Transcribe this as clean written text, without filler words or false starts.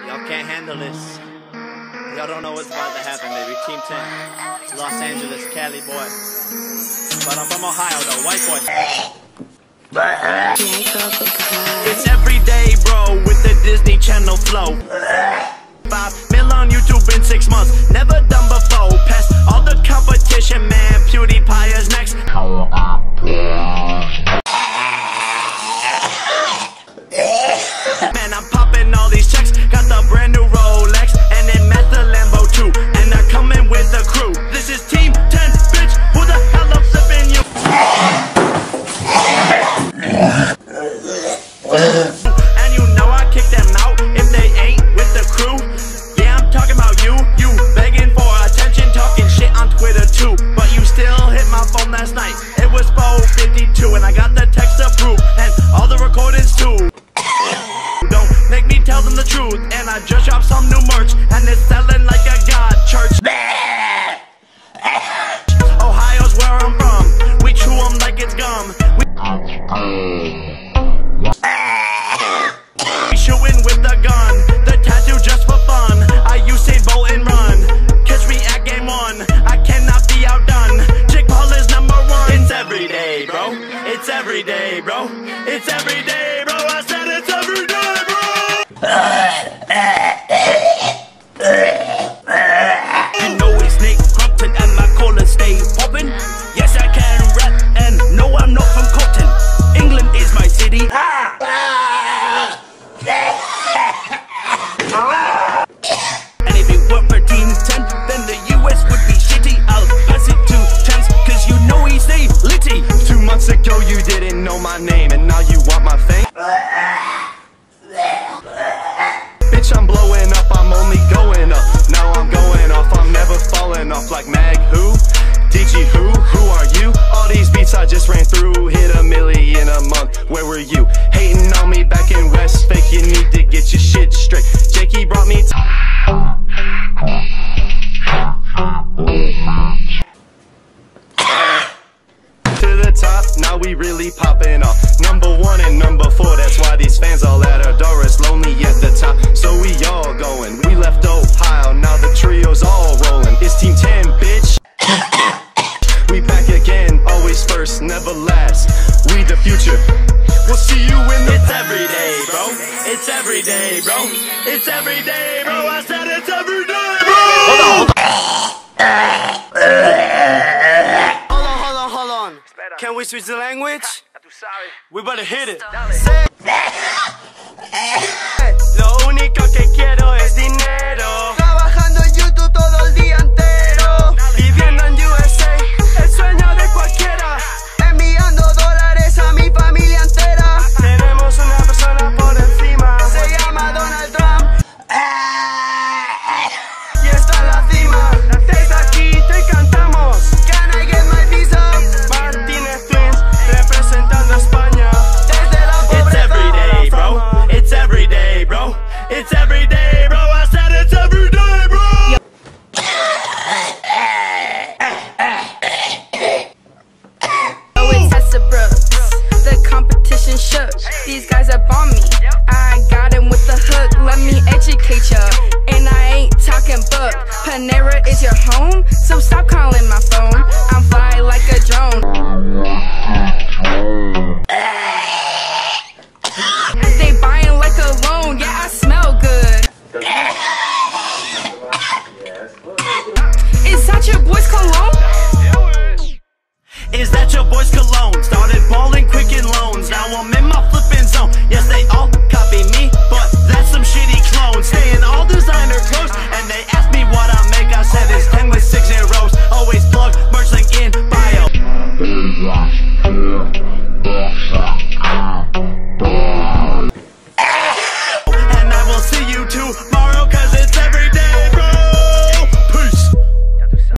Y'all can't handle this. Y'all don't know what's about to happen, baby. Team 10, Los Angeles, Cali boy. But I'm from Ohio, though, white boy. It's every day, bro, with the Disney Channel flow. 5 mil on YouTube in 6 months, never done before. Past all the competition, man. PewDiePie is next. Man, I'm popping all these checks. Got the brand new Rolex, and then met the Lambo too. And they're coming with the crew. This is Team 10, bitch. Who the hell I'm flipping you? And you know I kick them out if they ain't with the crew. Yeah, I'm talking about you. You begging for attention, talking shit on Twitter too. But you still hit my phone last night. It was 4:52, and I got the text approved, and all the recordings too. Don't make me tell them the truth, and I just dropped some new merch, and it's selling like a god church. Ohio's where I'm from. We chew them like it's gum. We shooting with the gun, the tattoo just for fun. I Usain Bolt and run. Catch me at game 1. I cannot be outdone. Jake Paul is number 1. It's every day, bro. It's every day, bro. It's every day, bro. I said it's every day, bro. You know it's Nick Crompton and my collar stay poppin'. Yes, I can rap, and no, I'm not from Compton. England is my city. And if it weren't for Team 10, then the US would be shitty. I'll pass it to Chance, cause you know he stay litty. 2 months ago you didn't know my name, and now you want my fame. Bitch, I'm blowing up, I'm only going up. Now I'm going off, I'm never falling off like Mag who? DG who? Who are you? All these beats I just ran through, hit $1 million a month. Where were you? Hating on me back in West Fake, you need to get your shit straight. Jakey brought me to the top, now we really popping off. Number 1 and number 4, that's why these fans all at our door. It's lonely at the top, so we all going. We left Ohio, now the trio's all rolling. It's Team 10, bitch. We back again, always first, never last. We the future, we'll see you in the It's every day, bro. It's every day, bro. It's every day, bro. I said it's every day, bro. Hold on. Can we switch the language? We better hit it. Lo único que quiero es dinero. Trabajando en YouTube todo el día entero. Viviendo en USA, el sueño de cualquiera. Enviando dólares a mi familia entera. Tenemos una persona por encima. Se llama Donald Trump. Y está en la cima. Desde aquí te cantamos. Can I get my visa? Martínez Twins representando a España. Desde la pobreza. It's every day, bro. It's every day, bro. It's every day, bro. I said it's every day, bro. Oh, it's Tessa Brooks. The competition shook. These guys up on me. I got him with the hook. Let me educate ya. And I ain't talking book. Panera is your home, so stop calling my phone. I'm fly like a drone. They buying like a loan. Yeah, I smell good. Is that your boy's cologne? Is that your boy's cologne? Started balling quick in loans. Now I'm in my